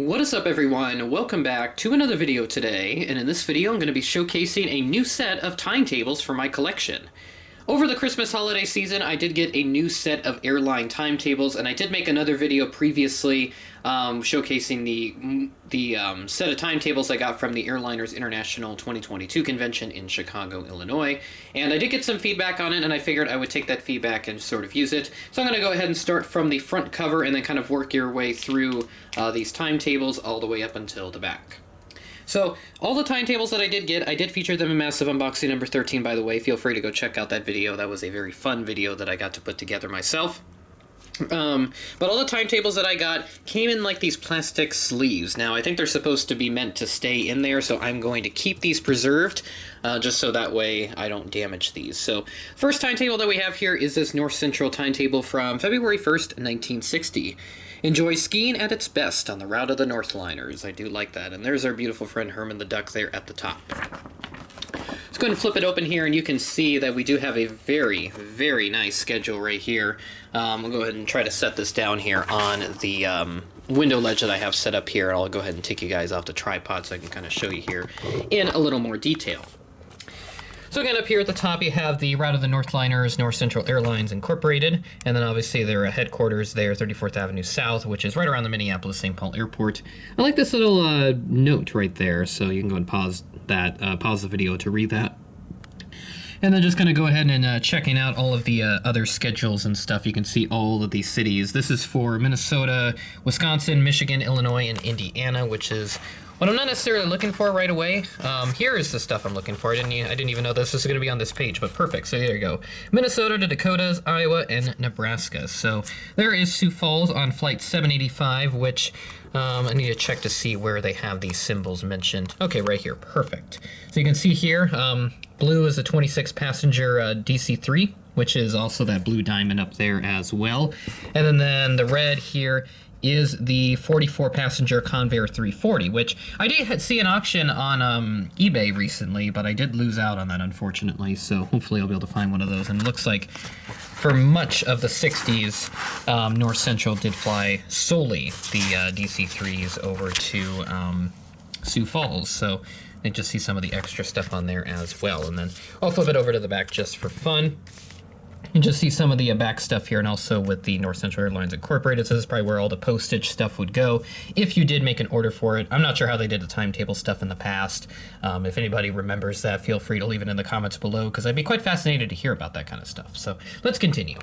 What is up, everyone? Welcome back to another video today, and in this video I'm going to be showcasing a new set of timetables for my collection. Over the Christmas holiday season, I did get a new set of airline timetables, and I did make another video previously showcasing the set of timetables I got from the Airliners International 2022 convention in Chicago, Illinois. And I did get some feedback on it, and I figured I would take that feedback and sort of use it. So I'm going to go ahead and start from the front cover and then kind of work your way through these timetables all the way up until the back. So, all the timetables that I did get, I did feature them in Massive Unboxing number 13, by the way. Feel free to go check out that video. That was a very fun video that I got to put together myself. But all the timetables that I got came in like these plastic sleeves. Now, I think they're supposed to be meant to stay in there, so I'm going to keep these preserved, just so that way I don't damage these. So, first timetable that we have here is this North Central timetable from February 1st, 1960. Enjoy skiing at its best on the route of the Northliners. I do like that. And there's our beautiful friend Herman the Duck there at the top. Let's go ahead and flip it open here, and you can see that we do have a very, very nice schedule right here. We'll go ahead and try to set this down here on the window ledge that I have set up here. I'll go ahead and take you guys off the tripod so I can kind of show you here in a little more detail. So again, up here at the top, you have the route of the Northliners, North Central Airlines Incorporated, and then obviously their headquarters there, 34th Avenue South, which is right around the Minneapolis-St. Paul Airport. I like this little note right there, so you can go and pause the video to read that. And then just going to go ahead and checking out all of the other schedules and stuff. You can see all of these cities. This is for Minnesota, Wisconsin, Michigan, Illinois, and Indiana, which is what I'm not necessarily looking for right away. Here is the stuff I'm looking for. I didn't even know this was going to be on this page, but perfect. So there you go. Minnesota, the Dakotas, Iowa, and Nebraska. So there is Sioux Falls on flight 785, which I need to check to see where they have these symbols mentioned. Okay, right here. Perfect. So you can see here, blue is a 26-passenger DC-3, which is also that blue diamond up there as well. And then the red here is the 44-passenger Convair 340, which I did see an auction on eBay recently, but I did lose out on that, unfortunately, so hopefully I'll be able to find one of those. And it looks like for much of the 60s, North Central did fly solely the DC-3s over to Sioux Falls, so I just see some of the extra stuff on there as well. And then I'll flip it over to the back just for fun. You just see some of the back stuff here, and also with the North Central Airlines Incorporated. So this is probably where all the postage stuff would go if you did make an order for it. I'm not sure how they did the timetable stuff in the past. If anybody remembers that, feel free to leave it in the comments below, because I'd be quite fascinated to hear about that kind of stuff. So let's continue.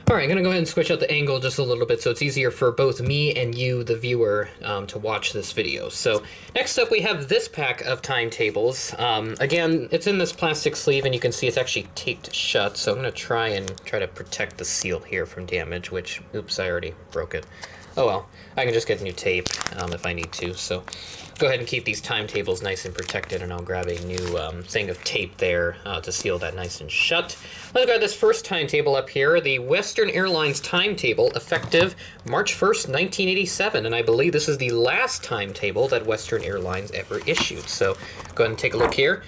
All right, I'm going to go ahead and switch out the angle just a little bit so it's easier for both me and you, the viewer, to watch this video. So next up, we have this pack of timetables. Again, it's in this plastic sleeve, and you can see it's actually taped shut. So I'm going to try to protect the seal here from damage, which, oops, I already broke it. Oh well, I can just get new tape if I need to. So go ahead and keep these timetables nice and protected, and I'll grab a new thing of tape there to seal that nice and shut. Let's grab this first timetable up here, the Western Airlines timetable, effective March 1st, 1987, and I believe this is the last timetable that Western Airlines ever issued. So go ahead and take a look here.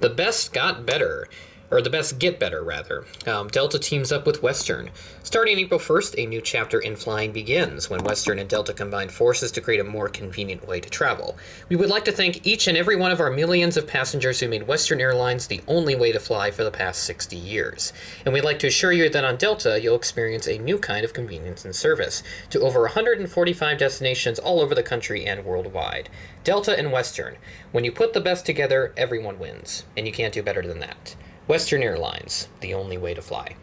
The best got better. Or the best get better, rather. Delta teams up with Western. Starting April 1st, a new chapter in flying begins, when Western and Delta combine forces to create a more convenient way to travel. We would like to thank each and every one of our millions of passengers who made Western Airlines the only way to fly for the past 60 years. And we'd like to assure you that on Delta, you'll experience a new kind of convenience and service to over 145 destinations all over the country and worldwide. Delta and Western. When you put the best together, everyone wins. And you can't do better than that. Western Airlines, the only way to fly.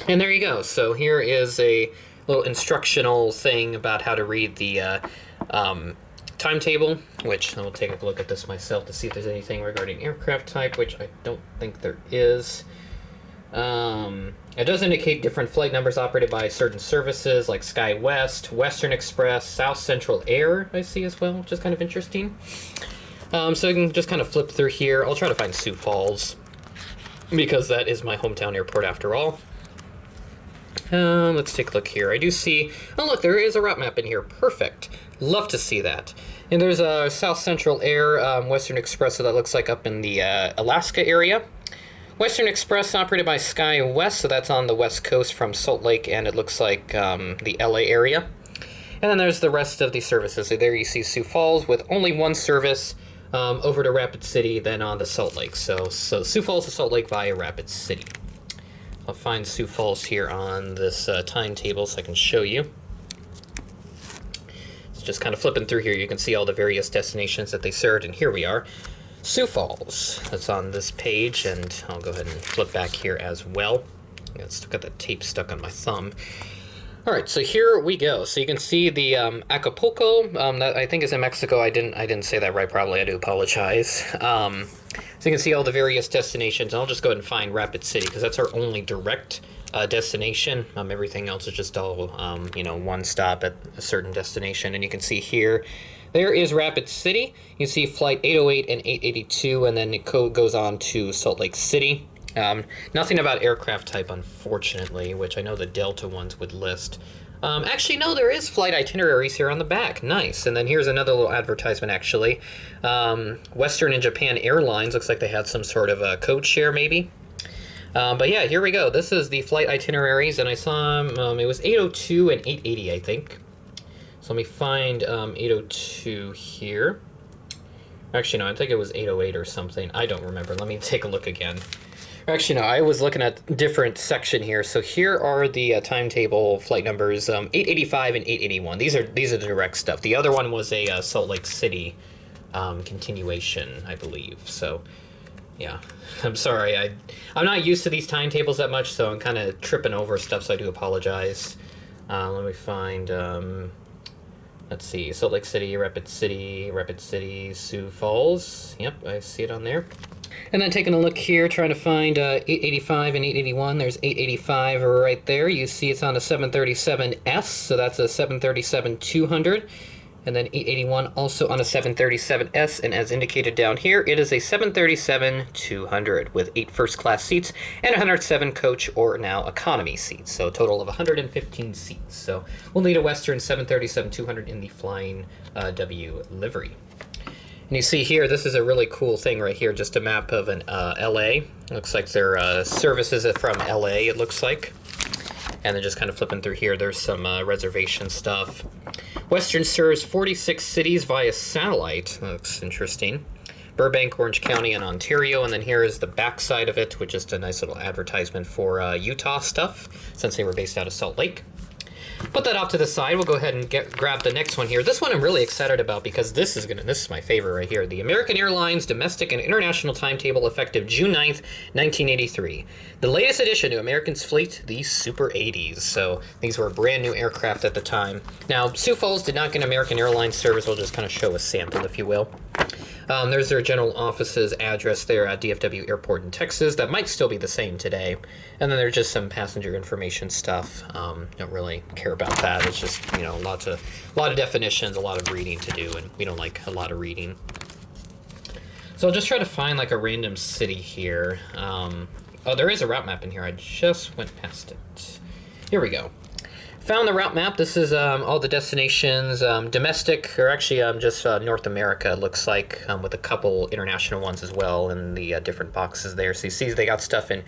And there you go. So here is a little instructional thing about how to read the timetable, which I will take a look at this myself to see if there's anything regarding aircraft type, which I don't think there is. It does indicate different flight numbers operated by certain services like SkyWest, Western Express, South Central Air, I see as well, which is kind of interesting. So you can just kind of flip through here. I'll try to find Sioux Falls, because that is my hometown airport after all. Let's take a look here. I do see, oh look, there is a route map in here. Perfect. Love to see that. And there's a South Central Air, Western Express, so that looks like up in the Alaska area. Western Express operated by SkyWest, so that's on the west coast from Salt Lake, and it looks like the LA area. And then there's the rest of the services. So there you see Sioux Falls with only one service over to Rapid City, then on to Salt Lake. So Sioux Falls to Salt Lake via Rapid City. I'll find Sioux Falls here on this timetable so I can show you. So just kind of flipping through here, you can see all the various destinations that they served, and here we are. Sioux Falls, that's on this page, and I'll go ahead and flip back here as well. I still got the tape stuck on my thumb. All right, so here we go. So you can see the Acapulco, that I think is in Mexico. I didn't say that right, probably. I do apologize. So you can see all the various destinations. I'll just go ahead and find Rapid City because that's our only direct destination. Everything else is just all, one stop at a certain destination. And you can see here, there is Rapid City. You can see flight 808 and 882, and then it goes on to Salt Lake City. Nothing about aircraft type, unfortunately, which I know the Delta ones would list. Actually, no, there is flight itineraries here on the back. Nice. And then here's another little advertisement, actually. Western and Japan Airlines. Looks like they had some sort of a code share, maybe. But yeah, here we go. This is the flight itineraries, and I saw it was 802 and 880, I think. So let me find 802 here. Actually, no, I think it was 808 or something. I don't remember. Let me take a look again. Actually, no, I was looking at a different section here. So here are the timetable flight numbers, 885 and 881. These are the direct stuff. The other one was a Salt Lake City continuation, I believe. So, yeah, I'm sorry. I'm not used to these timetables that much, so I'm kind of tripping over stuff, so I do apologize. Let me find, let's see, Salt Lake City, Rapid City, Sioux Falls. Yep, I see it on there. And then taking a look here, trying to find 885 and 881. There's 885 right there. You see it's on a 737S, so that's a 737-200. And then 881 also on a 737S, and as indicated down here, it is a 737-200 with 8 first-class seats and 107 coach or now economy seats, so a total of 115 seats. So we'll need a Western 737-200 in the Flying W livery. And you see here, this is a really cool thing right here, just a map of an LA. Looks like their services are from LA, it looks like. And then just kind of flipping through here, there's some reservation stuff. Western serves 46 cities via satellite. That looks interesting. Burbank, Orange County, and Ontario. And then here is the back side of it, with just a nice little advertisement for Utah stuff, since they were based out of Salt Lake. Put that off to the side. We'll go ahead and grab the next one here. This one I'm really excited about because this is my favorite right here. The American Airlines Domestic and International Timetable effective June 9th, 1983. The latest addition to American's fleet, the Super 80s. So these were brand new aircraft at the time. Now, Sioux Falls did not get American Airlines service. We'll just kind of show a sample, if you will. There's their general office's address there at DFW Airport in Texas. That might still be the same today. And then there's just some passenger information stuff. Don't really care about that. It's just, a lot of definitions, a lot of reading to do, and we don't like a lot of reading. So I'll just try to find like a random city here. Oh, there is a route map in here. I just went past it. Here we go. Found the route map. This is all the destinations, domestic, or actually just North America, it looks like, with a couple international ones as well in the different boxes there. So you see they got stuff in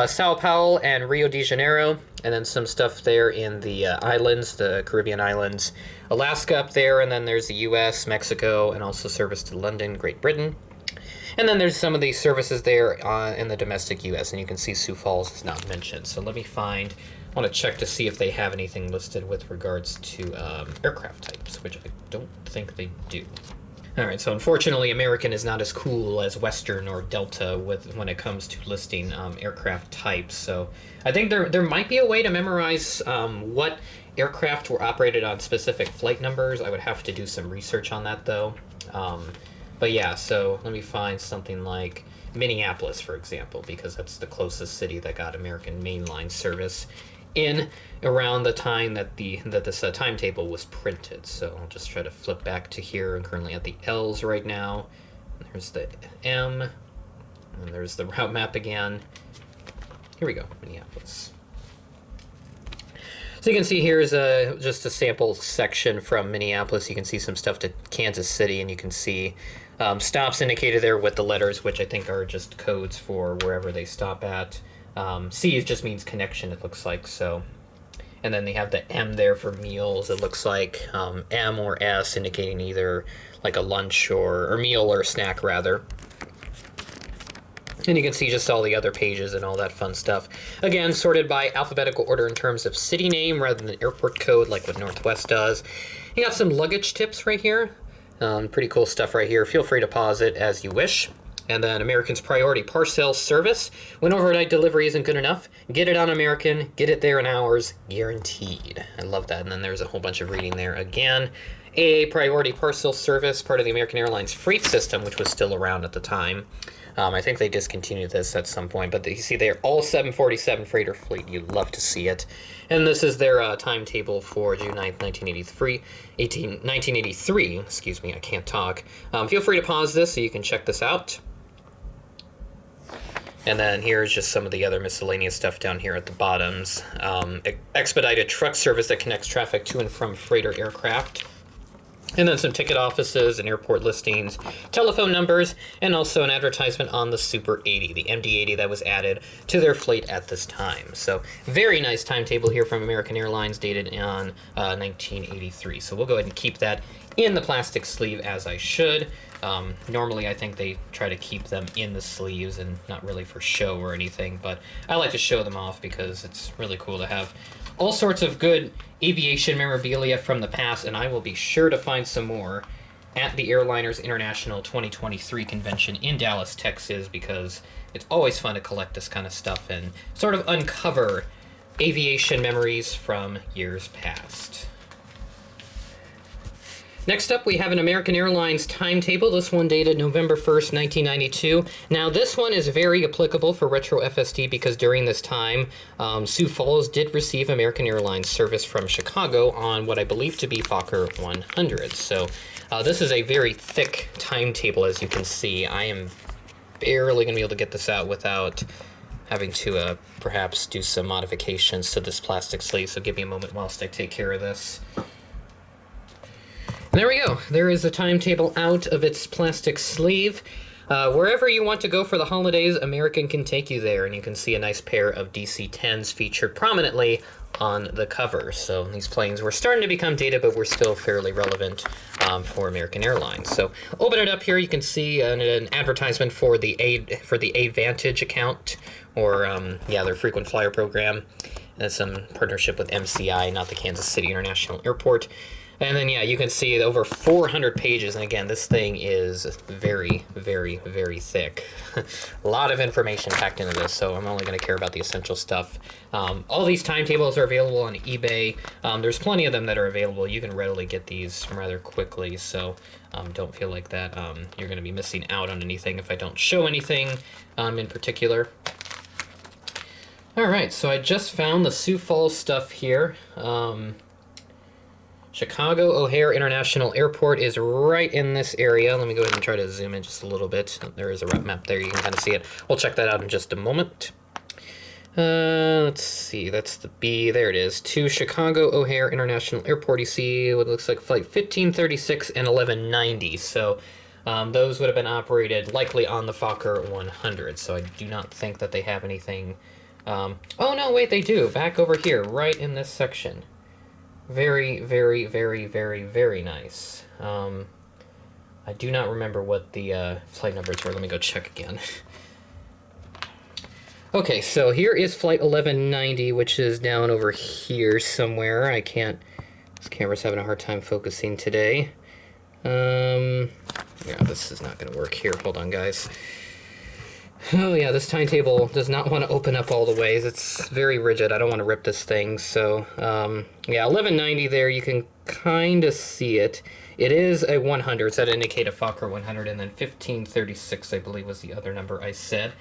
Sao Paulo and Rio de Janeiro, and then some stuff there in the islands, the Caribbean islands, Alaska up there, and then there's the U.S., Mexico, and also service to London, Great Britain. And then there's some of these services there in the domestic U.S., and you can see Sioux Falls is not mentioned. So let me find... I want to check to see if they have anything listed with regards to aircraft types, which I don't think they do. All right, so unfortunately, American is not as cool as Western or Delta when it comes to listing aircraft types. So I think there might be a way to memorize what aircraft were operated on specific flight numbers. I would have to do some research on that, though. But yeah, so let me find something like Minneapolis, for example, because that's the closest city that got American mainline service in around the time that this timetable was printed. So I'll just try to flip back to here. I'm currently at the L's right now. There's the M, and there's the route map again. Here we go, Minneapolis. So you can see here is just a sample section from Minneapolis. You can see some stuff to Kansas City, and you can see stops indicated there with the letters, which I think are just codes for wherever they stop at. C just means connection, it looks like. So, And then they have the M there for meals. It looks like M or S indicating either like a lunch or meal or snack rather. And you can see just all the other pages and all that fun stuff. Again, sorted by alphabetical order in terms of city name rather than airport code like what Northwest does. You got some luggage tips right here. Pretty cool stuff right here. Feel free to pause it as you wish. And then American's Priority Parcel Service. When overnight delivery isn't good enough, get it on American, get it there in hours, guaranteed. I love that. And then there's a whole bunch of reading there again. A Priority Parcel Service, part of the American Airlines freight system, which was still around at the time. I think they discontinued this at some point, but you see they're all 747 freighter fleet. You'd love to see it. And this is their timetable for June 9th, 1983. Excuse me, I can't talk. Feel free to pause this so you can check this out. And then here's just some of the other miscellaneous stuff down here at the bottoms. Expedited truck service that connects traffic to and from freighter aircraft. And then some ticket offices and airport listings, telephone numbers, and also an advertisement on the Super 80, the MD-80 that was added to their fleet at this time. So very nice timetable here from American Airlines dated on 1983. So we'll go ahead and keep that in the plastic sleeve as I should. Normally I think they try to keep them in the sleeves and not really for show or anything, but I like to show them off because it's really cool to have all sorts of good aviation memorabilia from the past, and I will be sure to find some more at the Airliners International 2023 convention in Dallas, Texas, because it's always fun to collect this kind of stuff and sort of uncover aviation memories from years past. Next up, we have an American Airlines timetable. This one dated November 1st, 1992. Now, this one is very applicable for retro FSD because during this time, Sioux Falls did receive American Airlines service from Chicago on what I believe to be Fokker 100. So this is a very thick timetable, as you can see. I am barely going to be able to get this out without having to perhaps do some modifications to this plastic sleeve. So give me a moment whilst I take care of this. There we go. There is the timetable out of its plastic sleeve. Wherever you want to go for the holidays, American can take you there, and you can see a nice pair of DC-10s featured prominently on the cover. So these planes were starting to become dated, but we're still fairly relevant for American Airlines. So open it up here. You can see an advertisement for the AAdvantage account, or their frequent flyer program. That's some partnership with MCI, not the Kansas City International Airport. And then, you can see over 400 pages. And again, this thing is very, very, very thick. A lot of information packed into this, so I'm only going to care about the essential stuff. All these timetables are available on eBay. There's plenty of them that are available. You can readily get these rather quickly, so don't feel like that you're going to be missing out on anything if I don't show anything in particular. All right, so I just found the Sioux Falls stuff here. Chicago O'Hare International Airport is right in this area. Let me go ahead and try to zoom in just a little bit. There is a route map there. You can kind of see it. We'll check that out in just a moment. Let's see. That's the B. There it is. To Chicago O'Hare International Airport. You see what looks like flight 1536 and 1190. So those would have been operated likely on the Fokker 100. So I do not think that they have anything. Oh, no, wait, they do. Back over here, right in this section. Very, very, very, very, very nice. I do not remember what the flight numbers were. Let me go check again. Okay, so here is flight 1190, which is down over here somewhere. This camera's having a hard time focusing today. Yeah, this is not going to work here. Hold on, guys. Oh yeah, this timetable does not want to open up all the ways. It's very rigid. I don't want to rip this thing. So, yeah, 1190 there, you can kind of see it. It is a 100, so that indicate a Fokker 100, and then 1536, I believe, was the other number I said.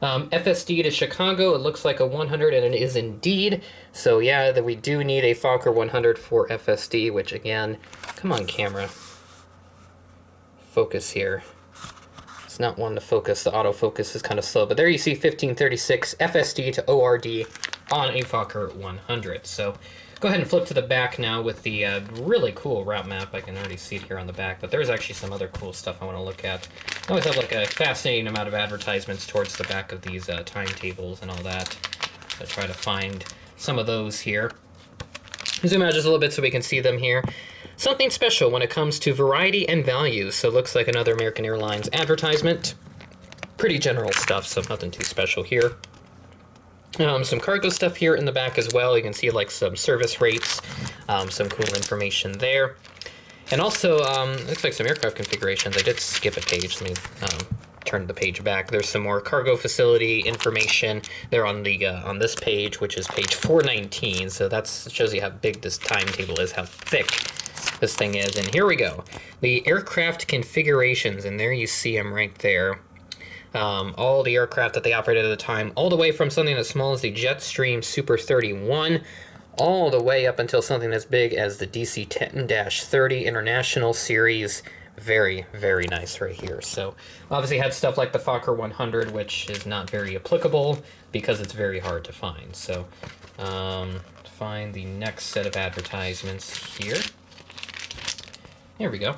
FSD to Chicago, it looks like a 100, and it is indeed. So yeah, that we do need a Fokker 100 for FSD, which again, come on camera. Focus here. Not wanting to focus. The autofocus is kind of slow, but there you see 1536 FSD to ORD on a Fokker 100. So go ahead and flip to the back now with the really cool route map. I can already see it here on the back, but there's actually some other cool stuff I want to look at. I always have like a fascinating amount of advertisements towards the back of these timetables and all that. So I try to find some of those here. Zoom out just a little bit so we can see them here. Something special when it comes to variety and value. So it looks like another American Airlines advertisement. Pretty general stuff, so nothing too special here. Some cargo stuff here in the back as well. You can see like some service rates, some cool information there. And also, looks like some aircraft configurations. I did skip a page. Let me turn the page back. There's some more cargo facility information there on the on this page, which is page 419. So that shows you how big this timetable is, how thick this thing is. And here we go. The aircraft configurations, and there you see them right there. All the aircraft that they operated at the time, all the way from something as small as the Jetstream Super 31, all the way up until something as big as the DC-10-30 International Series. Very, very nice right here. So obviously had stuff like the Fokker 100, which is not very applicable because it's very hard to find. So find the next set of advertisements here. There we go.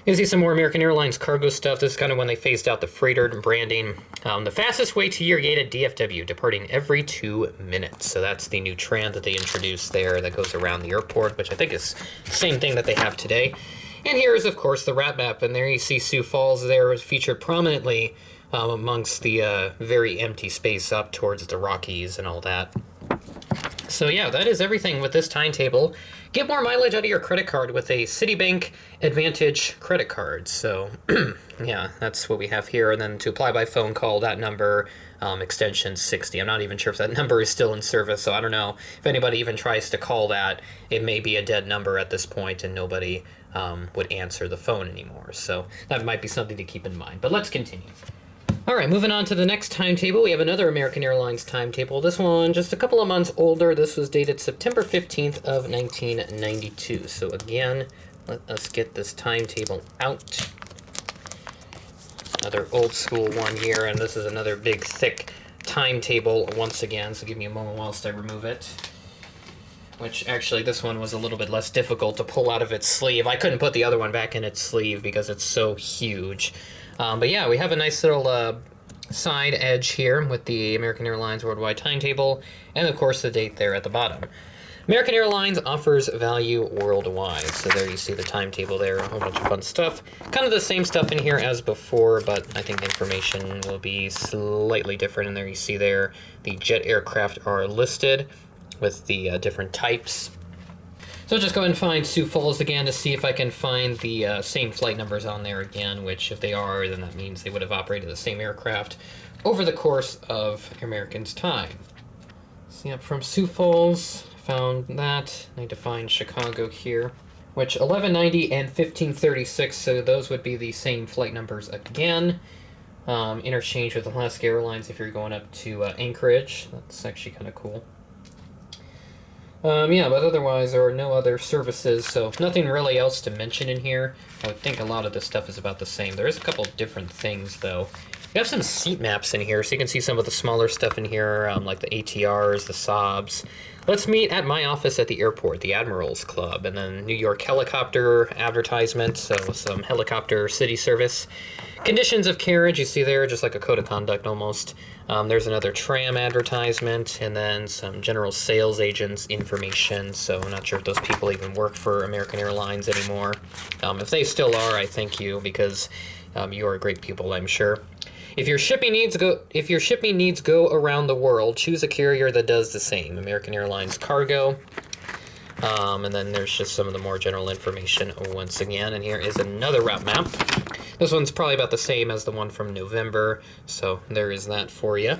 You can see some more American Airlines cargo stuff. This is kind of when they phased out the freighter branding. The fastest way to your gate at DFW, departing every 2 minutes. So that's the new trend that they introduced there that goes around the airport, which I think is the same thing that they have today. And here is, of course, the route map. And there you see Sioux Falls there is featured prominently amongst the very empty space up towards the Rockies and all that. So yeah, that is everything with this timetable. Get more mileage out of your credit card with a Citibank Advantage credit card. So yeah, that's what we have here. And then to apply by phone call, that number, extension 60. I'm not even sure if that number is still in service, so I don't know if anybody even tries to call that. It may be a dead number at this point and nobody would answer the phone anymore. So that might be something to keep in mind. But let's continue. All right, moving on to the next timetable, we have another American Airlines timetable. This one just a couple of months older. This was dated September 15th of 1992. So again, let us get this timetable out. Another old school one here, and this is another big, thick timetable once again. So give me a moment whilst I remove it. Which actually, this one was a little bit less difficult to pull out of its sleeve. I couldn't put the other one back in its sleeve because it's so huge. But yeah, we have a nice little side edge here with the American Airlines Worldwide Timetable, and of course the date there at the bottom. American Airlines offers value worldwide. So there you see the timetable there, a whole bunch of fun stuff. Kind of the same stuff in here as before, but I think the information will be slightly different. And there you see there, the jet aircraft are listed with the different types. So I'll just go ahead and find Sioux Falls again to see if I can find the same flight numbers on there again, which if they are, then that means they would have operated the same aircraft over the course of American's time. So yep, from Sioux Falls, found that. I need to find Chicago here, which 1190 and 1536, so those would be the same flight numbers again. Interchange with Alaska Airlines if you're going up to Anchorage. That's actually kind of cool. Yeah, but otherwise there are no other services, so nothing really else to mention in here. I would think a lot of this stuff is about the same. There is a couple different things, though. We have some seat maps in here, so you can see some of the smaller stuff in here, like the ATRs, the SOBs. Let's meet at my office at the airport, the Admirals Club, and then New York helicopter advertisement, so some helicopter city service. Conditions of carriage, you see there, just like a code of conduct almost. There's another tram advertisement, and then some general sales agents information. So I'm not sure if those people even work for American Airlines anymore. If they still are, I thank you, because you are great people, I'm sure. If your shipping needs go around the world, choose a carrier that does the same. American Airlines Cargo. And then there's just some of the more general information once again. And here is another route map. This one's probably about the same as the one from November, so there is that for you.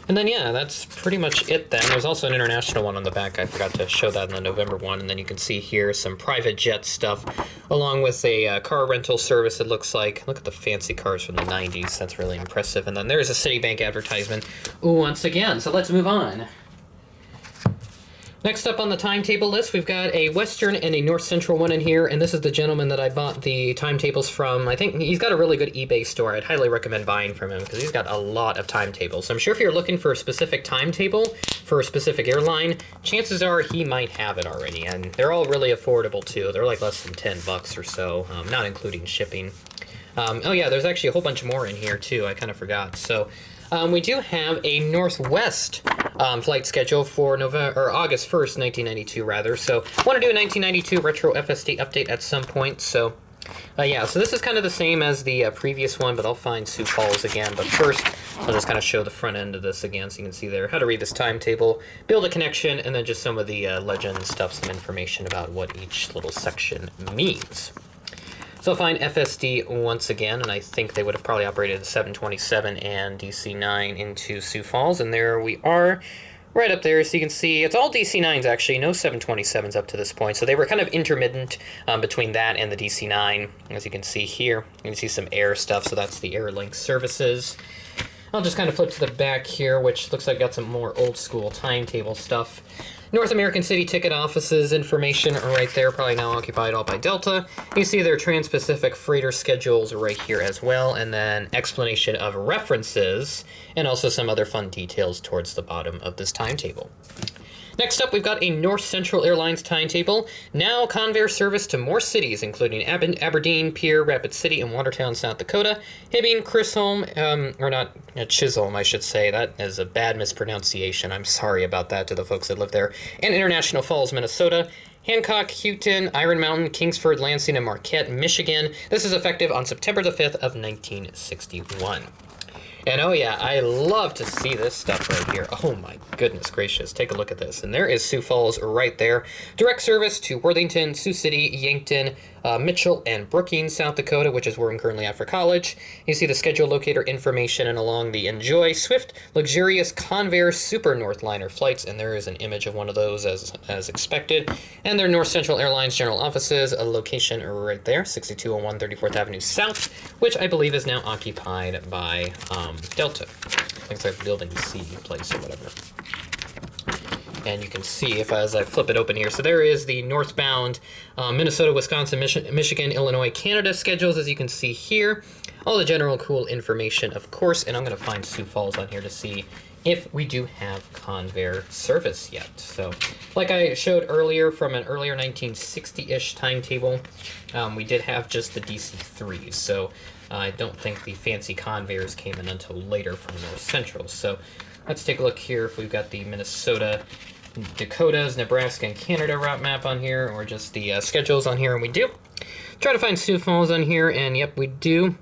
And then, yeah, that's pretty much it then. There's also an international one on the back. I forgot to show that in the November one. And then you can see here some private jet stuff, along with a car rental service, it looks like. Look at the fancy cars from the 90s. That's really impressive. And then there's a Citibank advertisement once again. So let's move on. Next up on the timetable list, we've got a Western and a North Central one in here, and this is the gentleman that I bought the timetables from. I think he's got a really good eBay store. I'd highly recommend buying from him because he's got a lot of timetables. So I'm sure if you're looking for a specific timetable for a specific airline, chances are he might have it already, and they're all really affordable too. They're like less than $10 or so, not including shipping. Oh yeah, there's actually a whole bunch more in here too. I kind of forgot. So We do have a Northwest flight schedule for August 1st, 1992, rather. So I want to do a 1992 retro FSD update at some point. So yeah, so this is kind of the same as the previous one, but I'll find Sioux Falls again. But first, I'll just kind of show the front end of this again so you can see there how to read this timetable, build a connection, and then just some of the legend stuff, some information about what each little section means. So I'll find FSD once again, and I think they would have probably operated the 727 and DC-9 into Sioux Falls, and there we are, right up there. So you can see it's all DC-9s actually, no 727s up to this point. So they were kind of intermittent between that and the DC-9, as you can see here. You can see some air stuff, so that's the Airlink services. I'll just kind of flip to the back here, which looks like got some more old school timetable stuff. North American City ticket offices information right there, probably now occupied all by Delta. You see their Trans-Pacific freighter schedules right here as well, and then explanation of references, and also some other fun details towards the bottom of this timetable. Next up, we've got a North Central Airlines timetable. Now Convair service to more cities, including Aberdeen, Pierre, Rapid City, and Watertown, South Dakota. Hibbing, Chisholm, or not Chisholm, I should say. That is a bad mispronunciation. I'm sorry about that to the folks that live there. And International Falls, Minnesota. Hancock, Houghton, Iron Mountain, Kingsford, Lansing, and Marquette, Michigan. This is effective on September the 5th of 1961. And oh yeah, I love to see this stuff right here. Oh my goodness gracious, take a look at this. And there is Sioux Falls right there. Direct service to Worthington, Sioux City, Yankton, Mitchell, and Brookings, South Dakota, which is where I'm currently at for college. You see the schedule locator information and along the Enjoy Swift, Luxurious Convair Super Northliner flights, and there is an image of one of those as expected. And their North Central Airlines general offices, a location right there, 6201 34th Avenue South, which I believe is now occupied by Delta. Looks like Building C place or whatever. And you can see as I flip it open here. So there is the northbound Minnesota, Wisconsin, Michigan, Illinois, Canada schedules, as you can see here. All the general cool information, of course. And I'm going to find Sioux Falls on here to see if we do have Convair service yet. So like I showed earlier from an earlier 1960-ish timetable, we did have just the DC-3s. So I don't think the fancy Convairs came in until later from North Central. So let's take a look here if we've got the Minnesota, Dakotas, Nebraska, and Canada route map on here, or just the schedules on here, and we do. Try to find Sioux Falls on here, and yep, we do.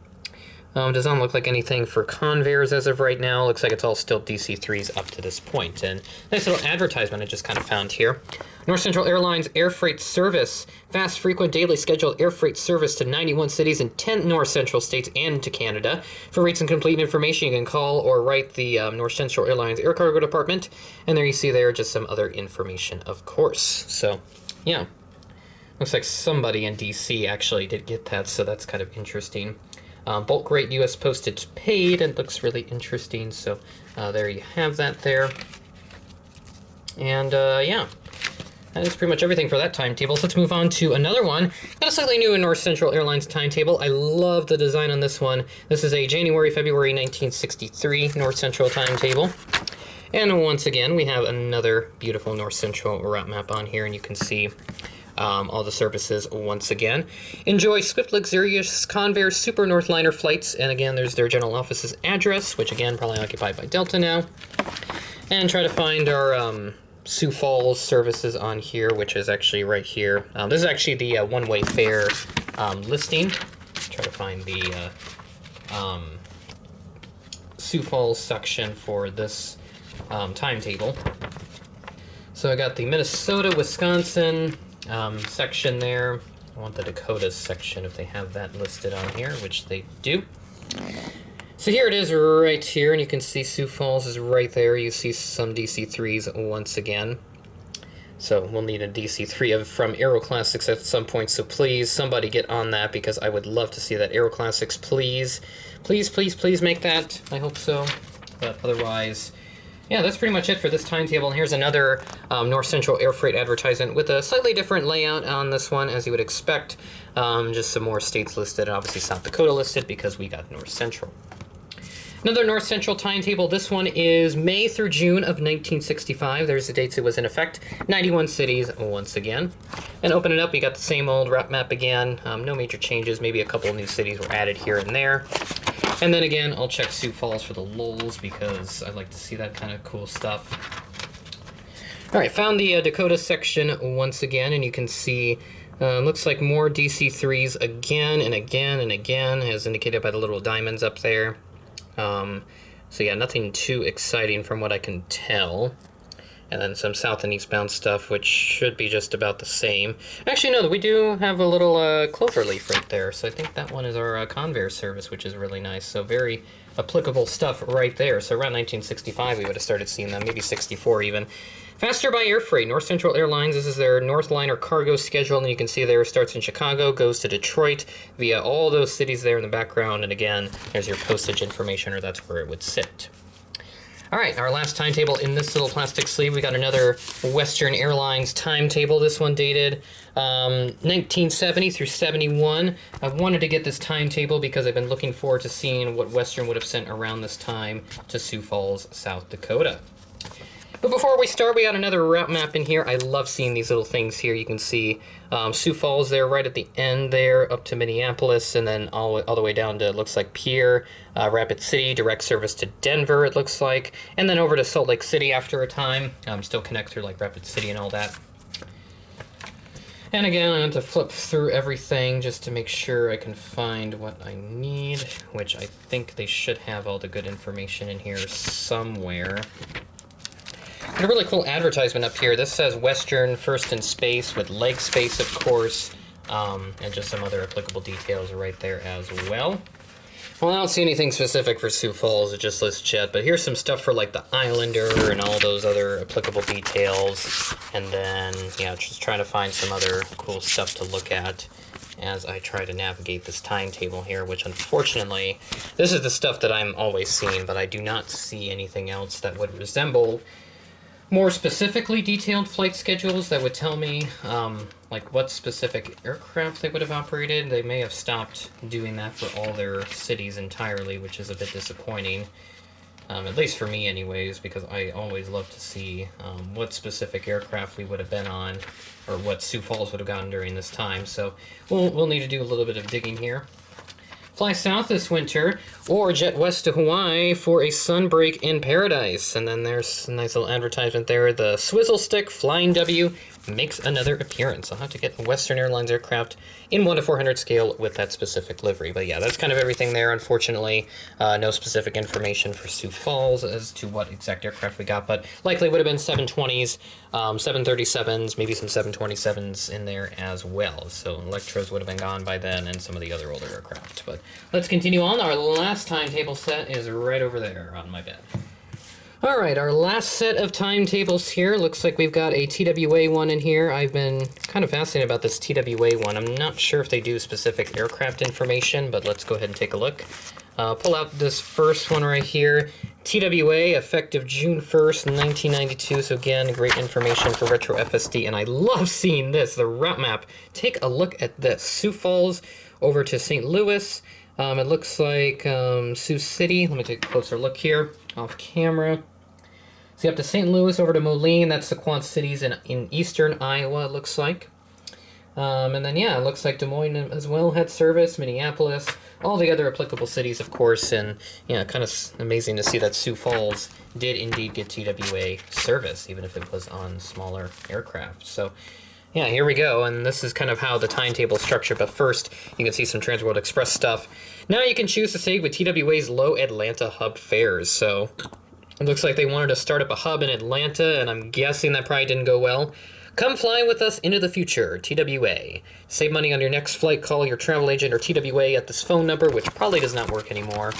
Does not look like anything for Convairs as of right now. Looks like it's all still DC-3s up to this point. And nice little advertisement I just kind of found here. North Central Airlines air freight service. Fast, frequent, daily scheduled air freight service to 91 cities in 10 North Central states and to Canada. For rates and complete information, you can call or write the North Central Airlines Air Cargo Department. And there you see there just some other information, of course. So, yeah. Looks like somebody in DC actually did get that, so that's kind of interesting. Bulk rate U.S. postage paid, and looks really interesting. So there you have that there. And yeah, that is pretty much everything for that timetable. So let's move on to another one. Got a slightly new North Central Airlines timetable. I love the design on this one. This is a January-February 1963 North Central timetable. And once again, we have another beautiful North Central route map on here, and you can see all the services once again. Enjoy Swift, Luxurious Convair Super Northliner flights, and again, there's their general office's address, which again, probably occupied by Delta now. And try to find our Sioux Falls services on here, which is actually right here. This is actually the one-way fare listing. Try to find the Sioux Falls section for this timetable. So I got the Minnesota, Wisconsin section there. I want the Dakotas section if they have that listed on here, which they do. So here it is right here, and you can see Sioux Falls is right there. You see some DC-3s once again. So we'll need a DC-3 from Aero Classics at some point, so please, somebody get on that, because I would love to see that. Aero Classics, please. Please, please, please make that. I hope so. But otherwise, yeah, that's pretty much it for this timetable. And here's another North Central Air Freight advertisement with a slightly different layout on this one, as you would expect. Just some more states listed, and obviously South Dakota listed because we got North Central. Another North Central timetable. This one is May through June of 1965. There's the dates it was in effect. 91 cities once again. And open it up, you got the same old route map again. No major changes. Maybe a couple of new cities were added here and there. And then again, I'll check Sioux Falls for the lulls because I like to see that kind of cool stuff. All right, found the Dakota section once again, and you can see looks like more DC-3s again and again and again, as indicated by the little diamonds up there. So yeah, nothing too exciting from what I can tell. And then some south and eastbound stuff, which should be just about the same. Actually, no, we do have a little cloverleaf right there. So I think that one is our Convair service, which is really nice. So very applicable stuff right there. So around 1965, we would have started seeing them, maybe 64 even. Faster by air freight, North Central Airlines. This is their Northliner cargo schedule, and you can see there it starts in Chicago, goes to Detroit via all those cities there in the background. And again, there's your postage information, or that's where it would sit. All right, our last timetable in this little plastic sleeve, we got another Western Airlines timetable. This one dated 1970 through 71. I wanted to get this timetable because I've been looking forward to seeing what Western would have sent around this time to Sioux Falls, South Dakota. But before we start, we got another route map in here. I love seeing these little things here. You can see Sioux Falls there right at the end there, up to Minneapolis, and then all the way down to, looks like Pierre, Rapid City, direct service to Denver, it looks like, and then over to Salt Lake City after a time. Still connect through like Rapid City and all that. And again, I have to flip through everything just to make sure I can find what I need, which I think they should have all the good information in here somewhere. Got a really cool advertisement up here. This says Western First in Space with leg space, of course, and just some other applicable details are right there as well. Well, I don't see anything specific for Sioux Falls. It just lists Jet, but here's some stuff for like the Islander and all those other applicable details. And then, yeah, just trying to find some other cool stuff to look at as I try to navigate this timetable here, which unfortunately, this is the stuff that I'm always seeing, but I do not see anything else that would resemble more specifically detailed flight schedules that would tell me like what specific aircraft they would have operated. They may have stopped doing that for all their cities entirely, which is a bit disappointing, at least for me anyways, because I always love to see what specific aircraft we would have been on, or what Sioux Falls would have gotten during this time. So we'll need to do a little bit of digging here. Fly south this winter, or jet west to Hawaii for a sunbreak in paradise. And then there's a nice little advertisement there. The Swizzle Stick Flying W makes another appearance. I'll have to get a Western Airlines aircraft in 1 to 400 scale with that specific livery. But yeah, that's kind of everything there. Unfortunately, no specific information for Sioux Falls as to what exact aircraft we got, but likely would have been 720s, 737s, maybe some 727s in there as well. So Electros would have been gone by then, and some of the other older aircraft. But let's continue on. Our last timetable set is right over there on my bed. All right, our last set of timetables here. Looks like we've got a TWA one in here. I've been kind of fascinated about this TWA one. I'm not sure if they do specific aircraft information, but let's go ahead and take a look. Pull out this first one right here. TWA, effective June 1st, 1992. So again, great information for Retro FSD. And I love seeing this, the route map. Take a look at this. Sioux Falls over to St. Louis. It looks like Sioux City. Let me take a closer look here off camera. So up to St. Louis, over to Moline. That's the Quad Cities in eastern Iowa, it looks like. And then, yeah, it looks like Des Moines as well had service, Minneapolis, all the other applicable cities, of course. And, yeah, kind of amazing to see that Sioux Falls did indeed get TWA service, even if it was on smaller aircraft. So, yeah, here we go. And this is kind of how the timetable is structured. But first, you can see some Trans World Express stuff. Now you can choose to save with TWA's low Atlanta hub fares. So it looks like they wanted to start up a hub in Atlanta, and I'm guessing that probably didn't go well. Come fly with us into the future, TWA. Save money on your next flight. Call your travel agent or TWA at this phone number, which probably does not work anymore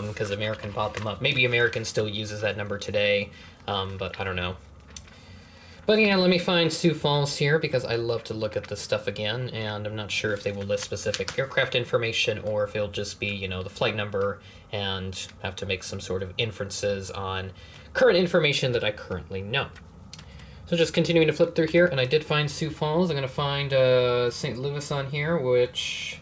because American bought them up. Maybe American still uses that number today, but I don't know. But yeah, let me find Sioux Falls here because I love to look at this stuff again, and I'm not sure if they will list specific aircraft information or if it'll just be, you know, the flight number and have to make some sort of inferences on current information that I currently know. So just continuing to flip through here, and I did find Sioux Falls. I'm going to find St. Louis on here, which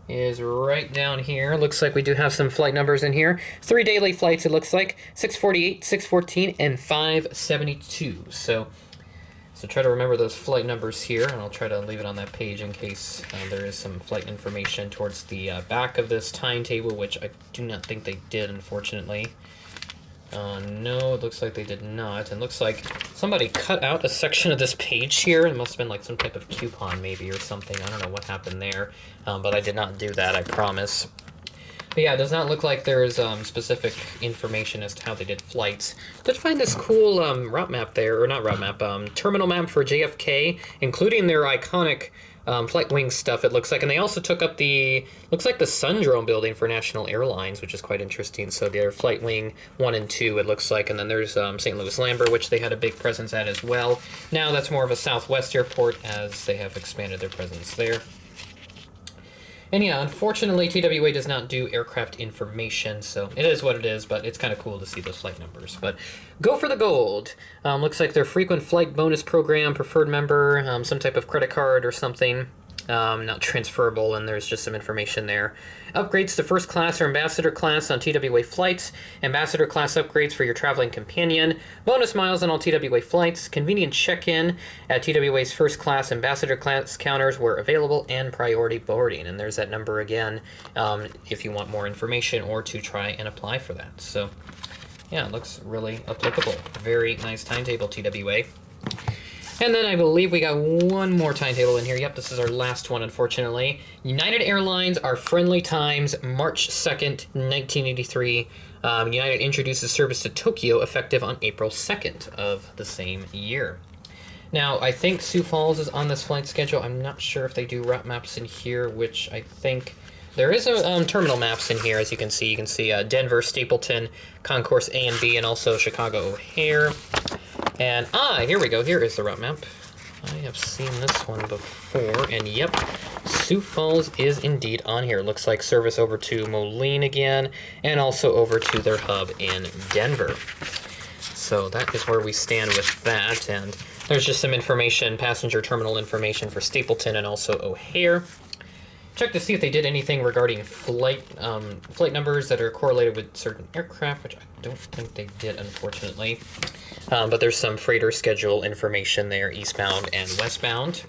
is right down here. Looks like we do have some flight numbers in here. 3 daily flights, it looks like. 648, 614, and 572. So So try to remember those flight numbers here, and I'll try to leave it on that page in case there is some flight information towards the back of this timetable, which I do not think they did, unfortunately. No, it looks like they did not. And looks like somebody cut out a section of this page here. It must have been like some type of coupon maybe or something. I don't know what happened there, but I did not do that, I promise. But yeah, it does not look like there's specific information as to how they did flights. Did find this cool route map there, or not route map, terminal map for JFK, including their iconic flight wing stuff, it looks like. And they also took up the, looks like the Sundrome building for National Airlines, which is quite interesting. So their flight wing 1 and 2, it looks like. And then there's St. Louis Lambert, which they had a big presence at as well. Now that's more of a Southwest airport as they have expanded their presence there. And yeah, unfortunately, TWA does not do aircraft information, so it is what it is, but it's kind of cool to see those flight numbers. But go for the gold. Looks like their frequent flight bonus program, preferred member, some type of credit card or something. Not transferable, and there's just some information there. Upgrades to first class or ambassador class on TWA flights, ambassador class upgrades for your traveling companion, bonus miles on all TWA flights, convenient check-in at TWA's first class ambassador class counters where available, and priority boarding. And there's that number again if you want more information or to try and apply for that. So yeah, it looks really applicable. Very nice timetable, TWA. And then I believe we got one more timetable in here. Yep, this is our last one, unfortunately. United Airlines, Our Friendly Times, March 2nd, 1983. United introduces service to Tokyo, effective on April 2nd of the same year. Now, I think Sioux Falls is on this flight schedule. I'm not sure if they do route maps in here, which I think... There is a terminal maps in here, as you can see. You can see Denver, Stapleton, Concourse A and B, and also Chicago O'Hare. And, here we go. Here is the route map. I have seen this one before, and yep, Sioux Falls is indeed on here. Looks like service over to Moline again, and also over to their hub in Denver. So that is where we stand with that, and there's just some information, passenger terminal information for Stapleton and also O'Hare. Check to see if they did anything regarding flight numbers that are correlated with certain aircraft, which I don't think they did, unfortunately. But there's some freighter schedule information there, eastbound and westbound.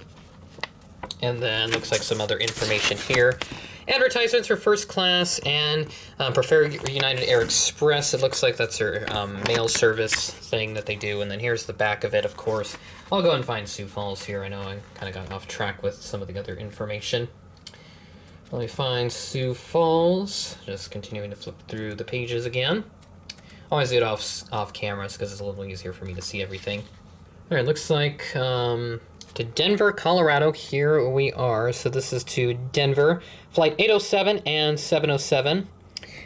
And then looks like some other information here. Advertisements for first class and Prefer United Air Express. It looks like that's their mail service thing that they do. And then here's the back of it, of course. I'll go and find Sioux Falls here. I know I kind of got off track with some of the other information. Let me find Sioux Falls. Just continuing to flip through the pages again. Always do it off cameras because it's a little easier for me to see everything. All right, looks like to Denver, Colorado. Here we are. So this is to Denver, flight 807 and 707.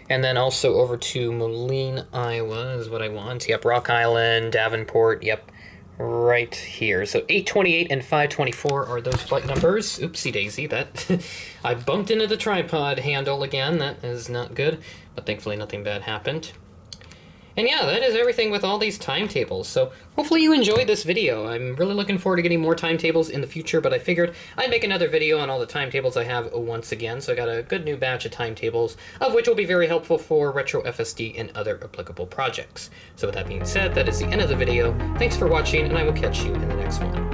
And then also over to Moline, Iowa is what I want. Yep, Rock Island, Davenport, yep, right here. So 828 and 524 are those flight numbers. Oopsie daisy, that I bumped into the tripod handle again. That is not good, but thankfully nothing bad happened. And yeah, that is everything with all these timetables. So hopefully you enjoyed this video. I'm really looking forward to getting more timetables in the future, but I figured I'd make another video on all the timetables I have once again. So I got a good new batch of timetables, of which will be very helpful for retro FSD and other applicable projects. So with that being said, that is the end of the video. Thanks for watching, and I will catch you in the next one.